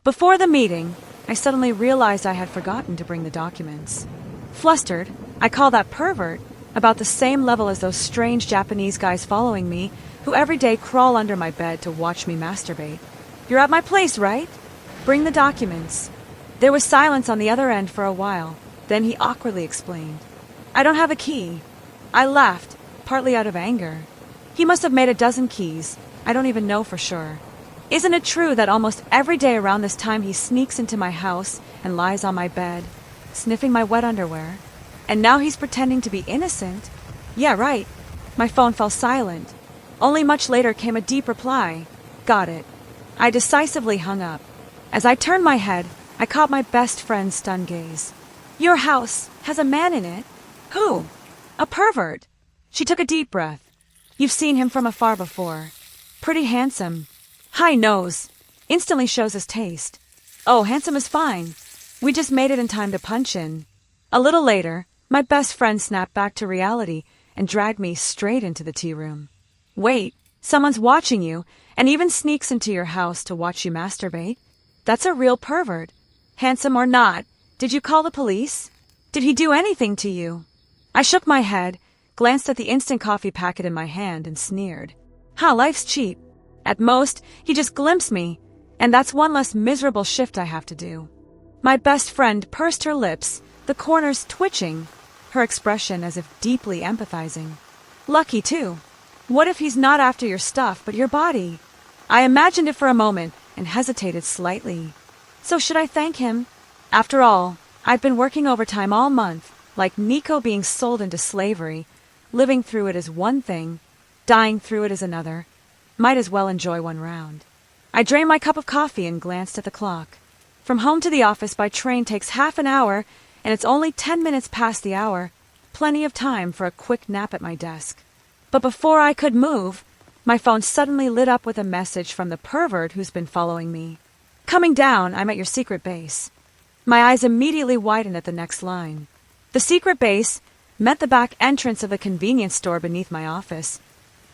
Before the meeting, I suddenly realized I had forgotten to bring the documents. Flustered, I call that pervert about the same level as those strange Japanese guys following me who every day crawl under my bed to watch me masturbate. You're at my place, right? Bring the documents. There was silence on the other end for a while. Then he awkwardly explained, I don't have a key. I laughed, partly out of anger. He must have made a dozen keys. I don't even know for sure. Isn't it true that almost every day around this time he sneaks into my house and lies on my bed, sniffing my wet underwear? And now he's pretending to be innocent? Yeah, right. My phone fell silent. Only much later came a deep reply. Got it. I decisively hung up. As I turned my head, I caught my best friend's stunned gaze. Your house has a man in it? Who? A pervert. She took a deep breath. You've seen him from afar before. Pretty handsome. High nose. Instantly shows his taste. Oh, handsome is fine. We just made it in time to punch in. A little later, my best friend snapped back to reality and dragged me straight into the tea room. Wait, someone's watching you and even sneaks into your house to watch you masturbate? That's a real pervert. Handsome or not, did you call the police? Did he do anything to you? I shook my head, glanced at the instant coffee packet in my hand, and sneered. Life's cheap. At most, he just glimpsed me, and that's one less miserable shift I have to do. My best friend pursed her lips, the corners twitching, her expression as if deeply empathizing. Lucky, too. What if he's not after your stuff, but your body? I imagined it for a moment and hesitated slightly. So should I thank him? After all, I've been working overtime all month, like Nico being sold into slavery. Living through it is one thing, dying through it is another. Might as well enjoy one round. I drained my cup of coffee and glanced at the clock. From home to the office by train takes half an hour, and it's only 10 minutes past the hour. Plenty of time for a quick nap at my desk. But before I could move, my phone suddenly lit up with a message from the pervert who's been following me. Coming down, I'm at your secret base. My eyes immediately widened at the next line. The secret base meant the back entrance of a convenience store beneath my office,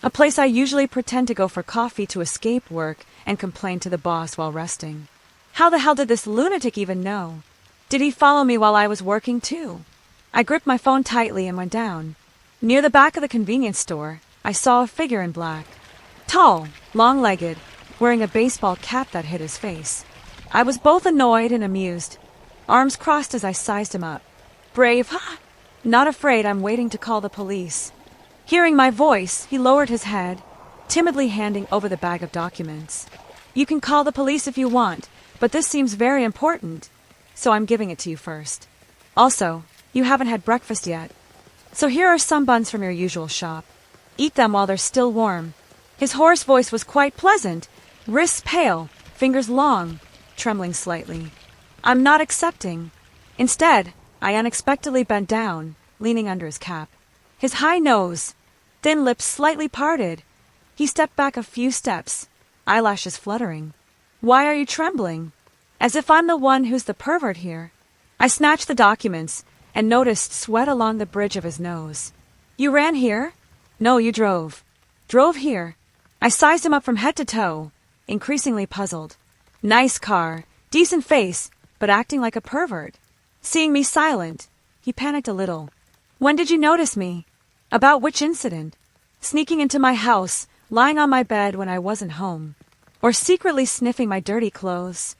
a place I usually pretend to go for coffee to escape work and complain to the boss while resting. How the hell did this lunatic even know? Did he follow me while I was working too? I gripped my phone tightly and went down. Near the back of the convenience store, I saw a figure in black. Tall, long-legged, wearing a baseball cap that hid his face. I was both annoyed and amused. Arms crossed as I sized him up. Brave, huh? Not afraid, I'm waiting to call the police. Hearing my voice, he lowered his head, timidly handing over the bag of documents. You can call the police if you want, but this seems very important, so I'm giving it to you first. Also, you haven't had breakfast yet. So here are some buns from your usual shop. Eat them while they're still warm. His hoarse voice was quite pleasant, wrists pale, fingers long, trembling slightly. I'm not accepting. Instead, I unexpectedly bent down, leaning under his cap. His high nose, thin lips slightly parted. He stepped back a few steps, eyelashes fluttering. Why are you trembling? As if I'm the one who's the pervert here. I snatched the documents and noticed sweat along the bridge of his nose. You ran here? No, you drove. Drove here. I sized him up from head to toe, increasingly puzzled. Nice car, decent face, but acting like a pervert. Seeing me silent, he panicked a little. When did you notice me? About which incident? Sneaking into my house, lying on my bed when I wasn't home, or secretly sniffing my dirty clothes?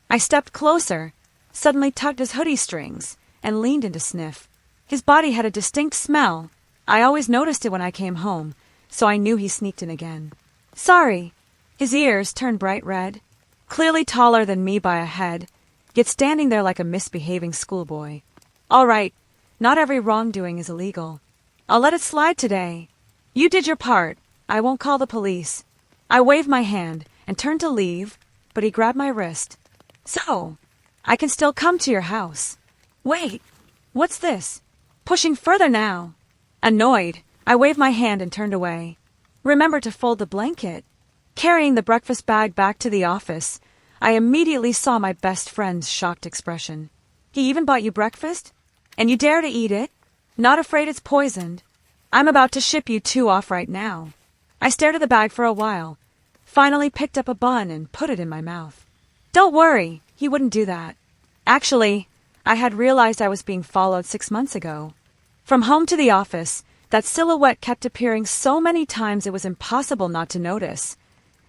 I stepped closer, suddenly tugged his hoodie strings, and leaned in to sniff. His body had a distinct smell. I always noticed it when I came home, so I knew he sneaked in again. Sorry. His ears turned bright red. Clearly taller than me by a head, yet standing there like a misbehaving schoolboy. All right, not every wrongdoing is illegal. I'll let it slide today. You did your part. I won't call the police. I waved my hand and turned to leave, but he grabbed my wrist. So, I can still come to your house. Wait, what's this? Pushing further now. Annoyed, I waved my hand and turned away. Remember to fold the blanket. Carrying the breakfast bag back to the office, I immediately saw my best friend's shocked expression. He even bought you breakfast? And you dare to eat it? Not afraid it's poisoned? I'm about to ship you 2 off right now. I stared at the bag for a while, finally picked up a bun and put it in my mouth. Don't worry, he wouldn't do that. Actually, I had realized I was being followed 6 months ago. From home to the office, that silhouette kept appearing so many times it was impossible not to notice,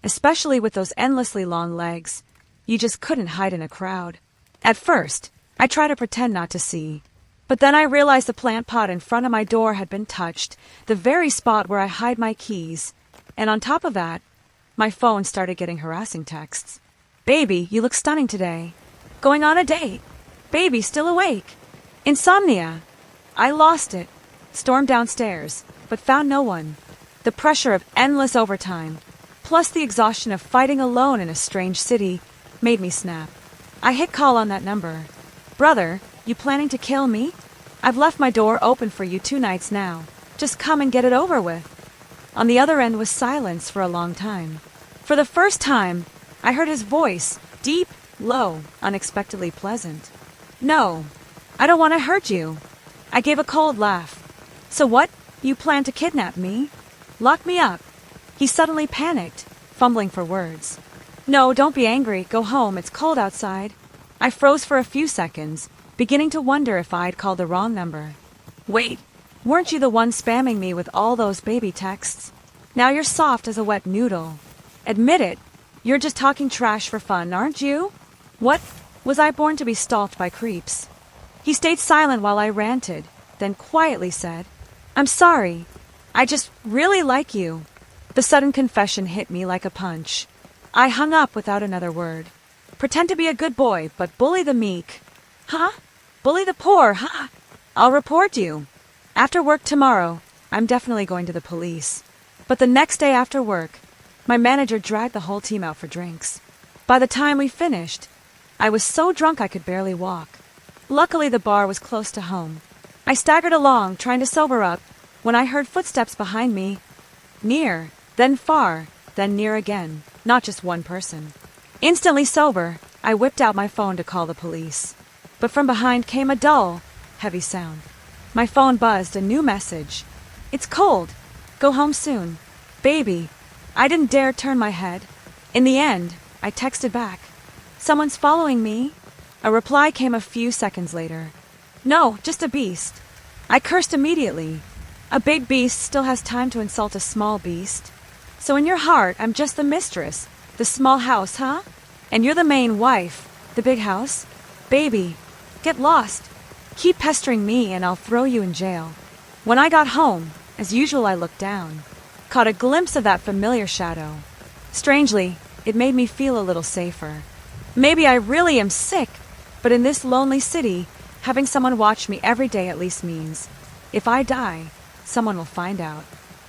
especially with those endlessly long legs. You just couldn't hide in a crowd. At first, I tried to pretend not to see, but then I realized the plant pot in front of my door had been touched, the very spot where I hide my keys, and on top of that, my phone started getting harassing texts. Baby, you look stunning today. Going on a date. Baby, still awake. Insomnia. I lost it. Stormed downstairs, but found no one. The pressure of endless overtime, plus the exhaustion of fighting alone in a strange city, made me snap. I hit call on that number. Brother, you planning to kill me? I've left my door open for you 2 nights now. Just come and get it over with. On the other end was silence for a long time. For the first time, I heard his voice, deep, low, unexpectedly pleasant. No, I don't want to hurt you. I gave a cold laugh. So what? You plan to kidnap me? Lock me up. He suddenly panicked, fumbling for words. No, don't be angry. Go home. It's cold outside. I froze for a few seconds, beginning to wonder if I'd called the wrong number. Wait, weren't you the one spamming me with all those baby texts? Now you're soft as a wet noodle. Admit it. You're just talking trash for fun, aren't you? What? Was I born to be stalked by creeps? He stayed silent while I ranted, then quietly said, I'm sorry. I just really like you. The sudden confession hit me like a punch. I hung up without another word. Pretend to be a good boy, but bully the meek. Huh? Bully the poor, huh? I'll report you. After work tomorrow, I'm definitely going to the police. But the next day after work, my manager dragged the whole team out for drinks. By the time we finished, I was so drunk I could barely walk. Luckily, the bar was close to home. I staggered along, trying to sober up, when I heard footsteps behind me. Near, then far, then near again, not just one person. Instantly sober, I whipped out my phone to call the police. But from behind came a dull, heavy sound. My phone buzzed a new message. It's cold. Go home soon. Baby. I didn't dare turn my head. In the end, I texted back. Someone's following me. A reply came a few seconds later. No, just a beast. I cursed immediately. A big beast still has time to insult a small beast. So in your heart, I'm just the mistress. The small house, huh? And you're the main wife. The big house. Baby, get lost. Keep pestering me and I'll throw you in jail. When I got home, as usual, I looked down. Caught a glimpse of that familiar shadow. Strangely, it made me feel a little safer. Maybe I really am sick, but in this lonely city, having someone watch me every day at least means, if I die, someone will find out.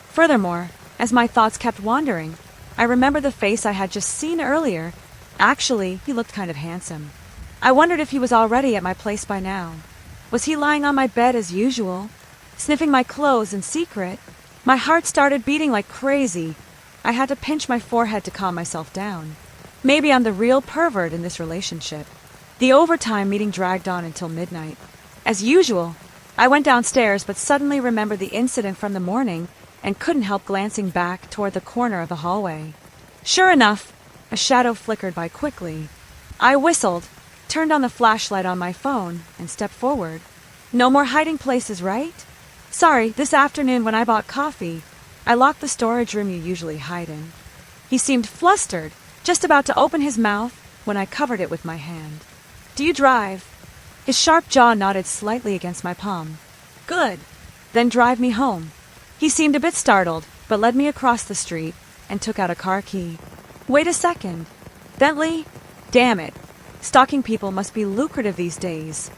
Furthermore, as my thoughts kept wandering, I remember the face I had just seen earlier. Actually, he looked kind of handsome. I wondered if he was already at my place by now. Was he lying on my bed as usual, sniffing my clothes in secret? My heart started beating like crazy. I had to pinch my forehead to calm myself down. Maybe I'm the real pervert in this relationship. The overtime meeting dragged on until midnight. As usual, I went downstairs but suddenly remembered the incident from the morning and couldn't help glancing back toward the corner of the hallway. Sure enough, a shadow flickered by quickly. I whistled, turned on the flashlight on my phone, and stepped forward. No more hiding places, right? Sorry, this afternoon when I bought coffee, I locked the storage room you usually hide in. He seemed flustered, just about to open his mouth when I covered it with my hand. Do you drive? His sharp jaw nodded slightly against my palm. Good. Then drive me home. He seemed a bit startled, but led me across the street and took out a car key. Wait a second. Bentley? Damn it. Stalking people must be lucrative these days.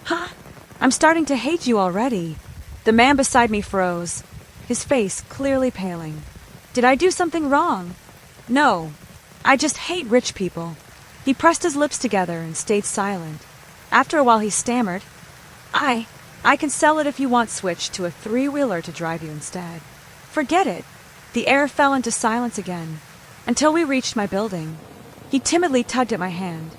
Huh? I'm starting to hate you already. The man beside me froze, his face clearly paling. Did I do something wrong? No. I just hate rich people. He pressed his lips together and stayed silent. After a while he stammered, I can sell it if you want switch to a 3-wheeler to drive you instead. Forget it. The air fell into silence again, until we reached my building. He timidly tugged at my hand.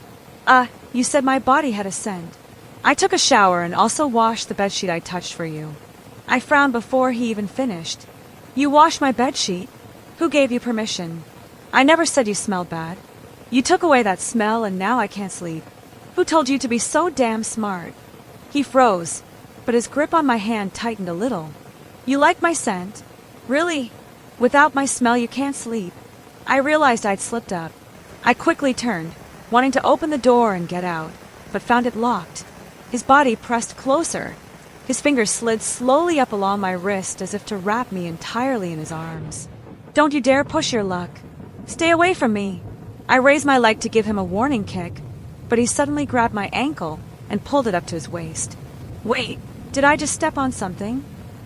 You said my body had a scent. I took a shower and also washed the bedsheet I touched for you. I frowned before he even finished. You washed my bedsheet? Who gave you permission? I never said you smelled bad. You took away that smell and now I can't sleep. Who told you to be so damn smart? He froze, but his grip on my hand tightened a little. You like my scent? Really? Without my smell you can't sleep. I realized I'd slipped up. I quickly turned, wanting to open the door and get out, but found it locked. His body pressed closer. His fingers slid slowly up along my wrist as if to wrap me entirely in his arms. Don't you dare push your luck. Stay away from me. I raised my leg to give him a warning kick, but he suddenly grabbed my ankle and pulled it up to his waist. Wait, did I just step on something?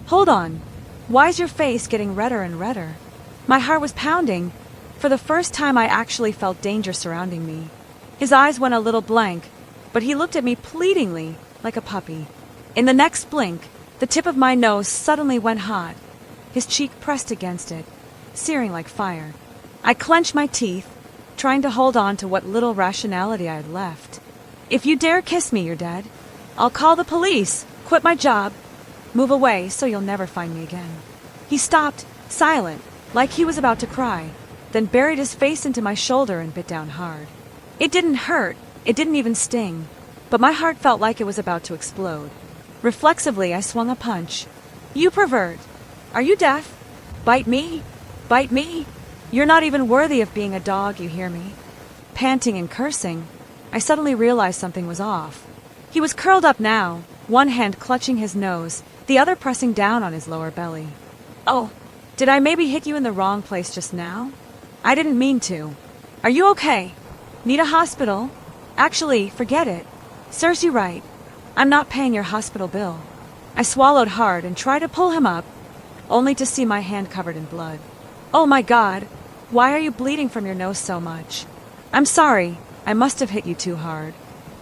Hold on. Why's your face getting redder and redder? My heart was pounding. For the first time I actually felt danger surrounding me. His eyes went a little blank, but he looked at me pleadingly, like a puppy. In the next blink, the tip of my nose suddenly went hot. His cheek pressed against it, searing like fire. I clenched my teeth, trying to hold on to what little rationality I had left. If you dare kiss me, you're dead. I'll call the police, quit my job, move away so you'll never find me again. He stopped, silent, like he was about to cry, then buried his face into my shoulder and bit down hard. It didn't hurt, it didn't even sting, but my heart felt like it was about to explode. Reflexively, I swung a punch. You pervert! Are you deaf? Bite me? Bite me? You're not even worthy of being a dog, you hear me? Panting and cursing, I suddenly realized something was off. He was curled up now, one hand clutching his nose, the other pressing down on his lower belly. Oh, did I maybe hit you in the wrong place just now? I didn't mean to. Are you okay? Need a hospital? Actually, forget it. Serves you right. I'm not paying your hospital bill. I swallowed hard and tried to pull him up, only to see my hand covered in blood. Oh my God, why are you bleeding from your nose so much? I'm sorry, I must have hit you too hard.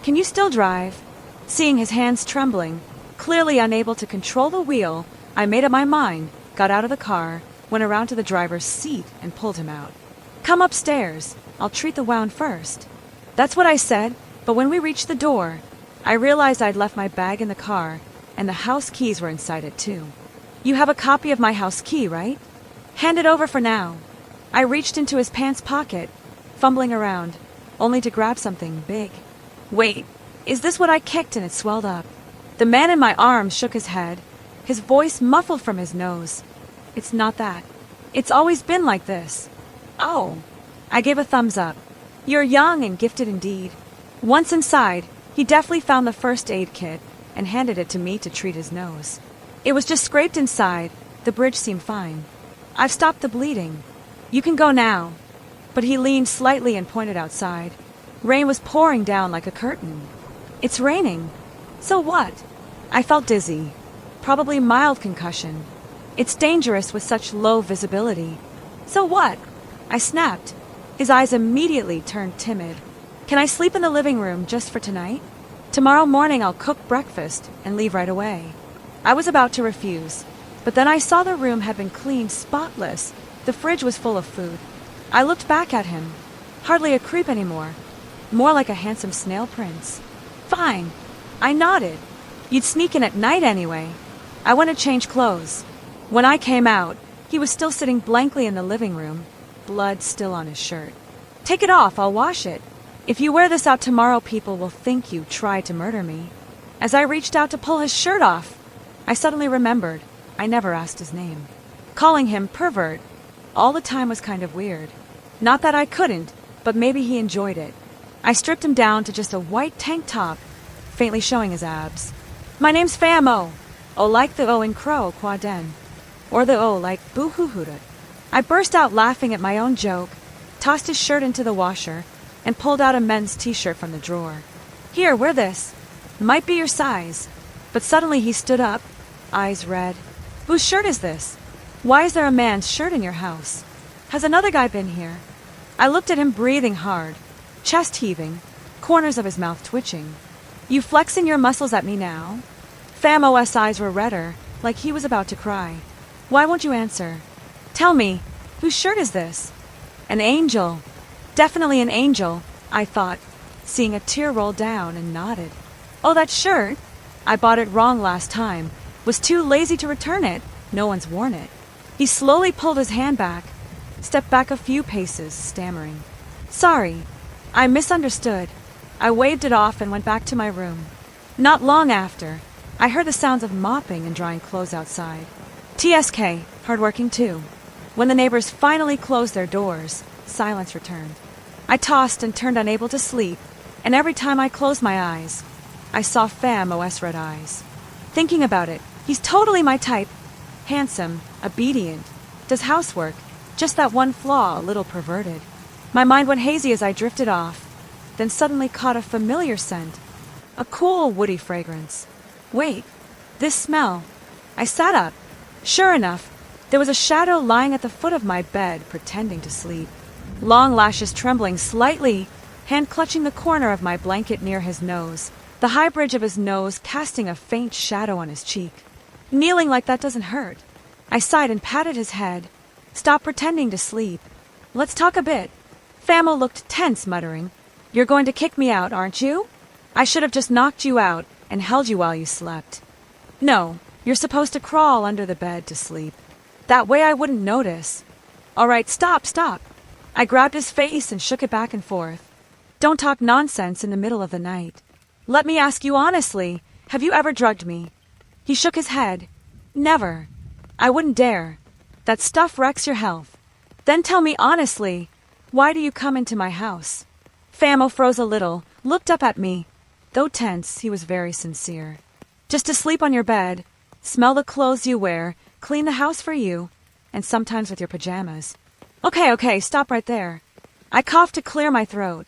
Can you still drive? Seeing his hands trembling, clearly unable to control the wheel, I made up my mind, got out of the car, went around to the driver's seat and pulled him out. Come upstairs, I'll treat the wound first. That's what I said, but when we reached the door, I realized I'd left my bag in the car, and the house keys were inside it too. You have a copy of my house key, right? Hand it over for now. I reached into his pants pocket, fumbling around, only to grab something big. Wait, is this what I kicked and it swelled up? The man in my arms shook his head, his voice muffled from his nose. It's not that. It's always been like this. Oh. I gave a thumbs up. You're young and gifted indeed. Once inside, he deftly found the first aid kit and handed it to me to treat his nose. It was just scraped inside. The bridge seemed fine. I've stopped the bleeding. You can go now. But he leaned slightly and pointed outside. Rain was pouring down like a curtain. It's raining. So what? I felt dizzy. Probably mild concussion. It's dangerous with such low visibility. So what? I snapped. His eyes immediately turned timid. Can I sleep in the living room just for tonight? Tomorrow morning I'll cook breakfast and leave right away. I was about to refuse, but then I saw the room had been cleaned spotless. The fridge was full of food. I looked back at him. Hardly a creep anymore. More like a handsome snail prince. Fine. I nodded. You'd sneak in at night anyway. I went to change clothes. When I came out, he was still sitting blankly in the living room, blood still on his shirt. Take it off, I'll wash it. If you wear this out tomorrow, people will think you tried to murder me. As I reached out to pull his shirt off, I suddenly remembered I never asked his name. Calling him pervert all the time was kind of weird. Not that I couldn't, but maybe he enjoyed it. I stripped him down to just a white tank top, faintly showing his abs. My name's Famo. O like the O in Crow, Quaden. Or the O like Boo-hoo-hooda. I burst out laughing at my own joke, tossed his shirt into the washer, and pulled out a men's t-shirt from the drawer. Here, wear this. Might be your size. But suddenly he stood up, eyes red. Whose shirt is this? Why is there a man's shirt in your house? Has another guy been here? I looked at him breathing hard, chest heaving, corners of his mouth twitching. You flexing your muscles at me now? Famo's eyes were redder, like he was about to cry. Why won't you answer? Tell me, whose shirt is this? An angel. Definitely an angel, I thought, seeing a tear roll down, and nodded. Oh, that shirt? I bought it wrong last time. Was too lazy to return it. No one's worn it. He slowly pulled his hand back, stepped back a few paces, stammering. Sorry. I misunderstood. I waved it off and went back to my room. Not long after, I heard the sounds of mopping and drying clothes outside. TSK, hardworking too. When the neighbors finally closed their doors, silence returned. I tossed and turned unable to sleep, and every time I closed my eyes, I saw Fam-OS red eyes. Thinking about it, he's totally my type. Handsome, obedient, does housework, just that one flaw a little perverted. My mind went hazy as I drifted off, then suddenly caught a familiar scent. A cool, woody fragrance. Wait, this smell. I sat up. Sure enough, there was a shadow lying at the foot of my bed, pretending to sleep. Long lashes trembling slightly, hand clutching the corner of my blanket near his nose, the high bridge of his nose casting a faint shadow on his cheek. Kneeling like that doesn't hurt. I sighed and patted his head. Stop pretending to sleep. Let's talk a bit. Famo looked tense, muttering, "You're going to kick me out, aren't you? I should have just knocked you out and held you while you slept." "No, you're supposed to crawl under the bed to sleep. That way I wouldn't notice." "All right, stop. I grabbed his face and shook it back and forth. "Don't talk nonsense in the middle of the night. Let me ask you honestly, have you ever drugged me?" He shook his head. "Never. I wouldn't dare. That stuff wrecks your health. Then tell me honestly, why do you come into my house?" Famo froze a little, looked up at me. Though tense, he was very sincere. "Just to sleep on your bed, smell the clothes you wear, clean the house for you, and sometimes with your pajamas." Okay, stop right there. I coughed to clear my throat.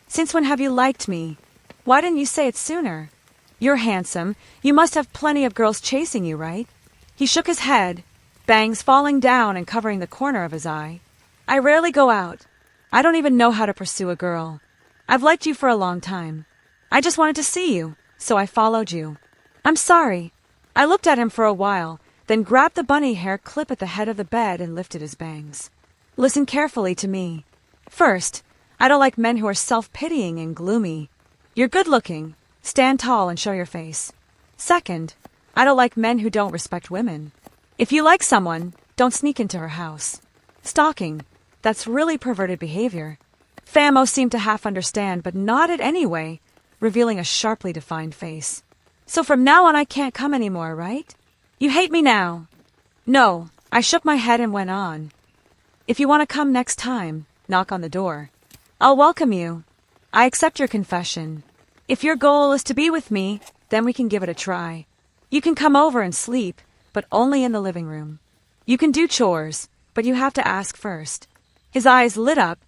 "Since when have you liked me? Why didn't you say it sooner? You're handsome. You must have plenty of girls chasing you, right?" He shook his head, bangs falling down and covering the corner of his eye. "I rarely go out. I don't even know how to pursue a girl. I've liked you for a long time. I just wanted to see you, so I followed you." "I'm sorry." I looked at him for a while, then grabbed the bunny hair clip at the head of the bed and lifted his bangs. "Listen carefully to me. First, I don't like men who are self-pitying and gloomy. You're good-looking. Stand tall and show your face. Second, I don't like men who don't respect women. If you like someone, don't sneak into her house. Stalking, that's really perverted behavior." Famo seemed to half understand, but nodded anyway, revealing a sharply defined face. "So from now on I can't come anymore, right? You hate me now?" "No." I shook my head and went on. "If you want to come next time, knock on the door. I'll welcome you. I accept your confession. If your goal is to be with me, then we can give it a try. You can come over and sleep, but only in the living room. You can do chores, but you have to ask first." His eyes lit up,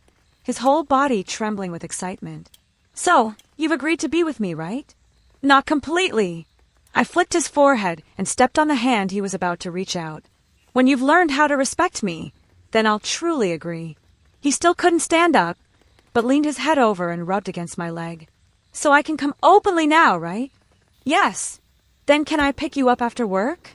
his whole body trembling with excitement. "So, you've agreed to be with me, right?" "Not completely." I flicked his forehead and stepped on the hand he was about to reach out. "When you've learned how to respect me, then I'll truly agree." He still couldn't stand up, but leaned his head over and rubbed against my leg. "So I can come openly now, right?" "Yes." "Then can I pick you up after work?"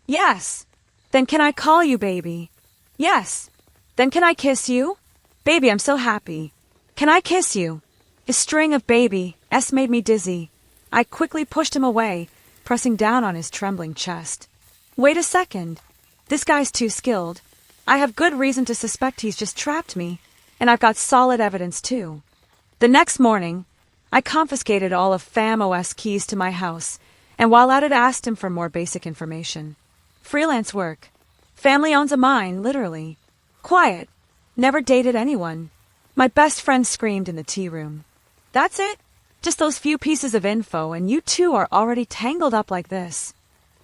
"Yes." "Then can I call you baby?" "Yes." "Then can I kiss you?" "Baby, I'm so happy." "Can I kiss you?" His string of baby S made me dizzy. I quickly pushed him away, pressing down on his trembling chest. "Wait a second. This guy's too skilled. I have good reason to suspect he's just trapped me, and I've got solid evidence too." The next morning, I confiscated all of Fam-OS keys to my house, and while at it asked him for more basic information. Freelance work. Family owns a mine, literally. Quiet. Never dated anyone. My best friend screamed in the tea room. "That's it? Just those few pieces of info, and you two are already tangled up like this.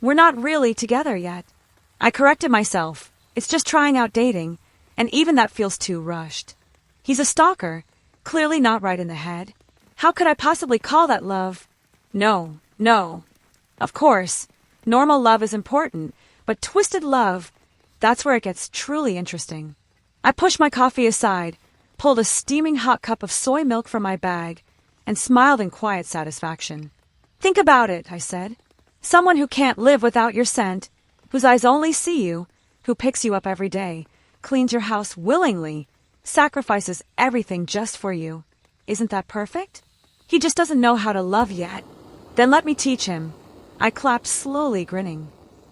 We're not really together yet." I corrected myself. It's just trying out dating, and even that feels too rushed. He's a stalker, clearly not right in the head. How could I possibly call that love? No. Of course, normal love is important, but twisted love, that's where it gets truly interesting. I pushed my coffee aside, pulled a steaming hot cup of soy milk from my bag, and smiled in quiet satisfaction. "Think about it," I said. "Someone who can't live without your scent, whose eyes only see you, who picks you up every day, cleans your house willingly, sacrifices everything just for you. Isn't that perfect? He just doesn't know how to love yet. Then let me teach him." I clapped slowly, grinning.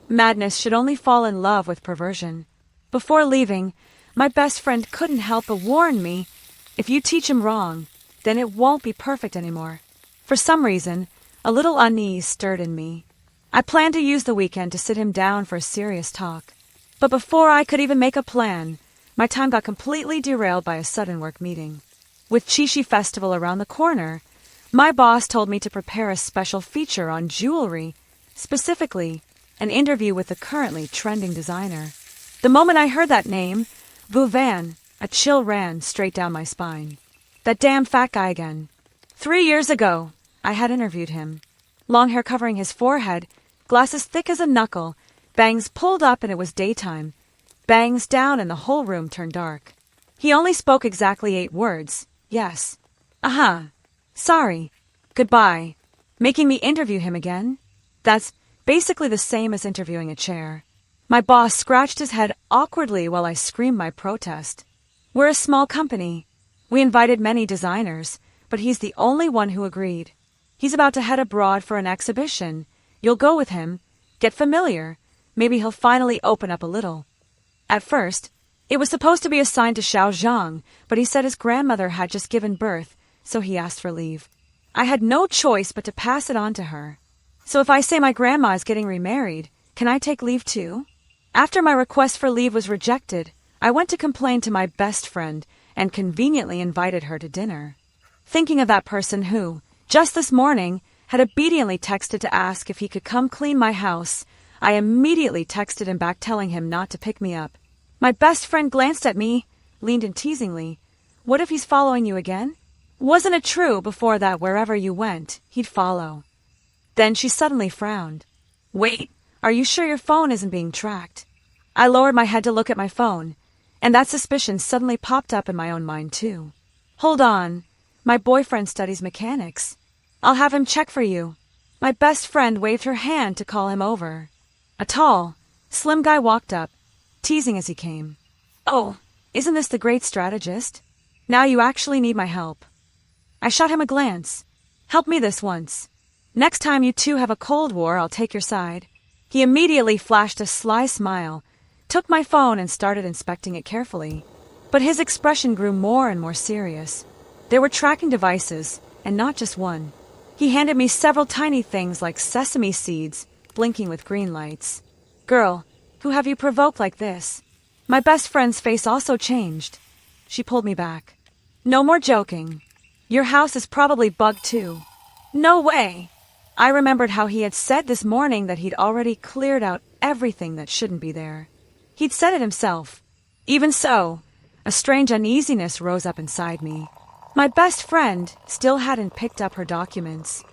Madness should only fall in love with perversion. Before leaving, my best friend couldn't help but warn me, "If you teach him wrong, then it won't be perfect anymore. For some reason, a little unease stirred in me. I planned to use the weekend to sit him down for a serious talk. But before I could even make a plan, my time got completely derailed by a sudden work meeting. With Chishi Festival around the corner, my boss told me to prepare a special feature on jewelry, specifically an interview with the currently trending designer. The moment I heard that name, Vu Van, a chill ran straight down my spine. That damn fat guy again. 3 years ago, I had interviewed him. Long hair covering his forehead, glasses thick as a knuckle, bangs pulled up and it was daytime. Bangs down and the whole room turned dark. He only spoke exactly 8 words. Yes. Uh-huh. Sorry. Goodbye. Making me interview him again? That's basically the same as interviewing a chair. My boss scratched his head awkwardly while I screamed my protest. We're a small company. We invited many designers, but he's the only one who agreed. He's about to head abroad for an exhibition. You'll go with him. Get familiar. Maybe he'll finally open up a little. At first, it was supposed to be assigned to Xiao Zhang, but he said his grandmother had just given birth, so he asked for leave. I had no choice but to pass it on to her. So if I say my grandma is getting remarried, can I take leave too? After my request for leave was rejected, I went to complain to my best friend and conveniently invited her to dinner. Thinking of that person who, just this morning, had obediently texted to ask if he could come clean my house, I immediately texted him back telling him not to pick me up. My best friend glanced at me, leaned in teasingly. What if he's following you again? Wasn't it true before that wherever you went, he'd follow? Then she suddenly frowned. Wait, are you sure your phone isn't being tracked? I lowered my head to look at my phone, and that suspicion suddenly popped up in my own mind too. Hold on, my boyfriend studies mechanics. I'll have him check for you. My best friend waved her hand to call him over. A tall, slim guy walked up, teasing as he came. Oh, isn't this the great strategist? Now you actually need my help. I shot him a glance. Help me this once. Next time you two have a Cold War, I'll take your side. He immediately flashed a sly smile, took my phone and started inspecting it carefully. But his expression grew more and more serious. There were tracking devices, and not just one. He handed me several tiny things like sesame seeds, blinking with green lights. Girl, who have you provoked like this? My best friend's face also changed. She pulled me back. No more joking. Your house is probably bugged too. No way! I remembered how he had said this morning that he'd already cleared out everything that shouldn't be there. He'd said it himself. Even so, a strange uneasiness rose up inside me. My best friend still hadn't picked up her documents.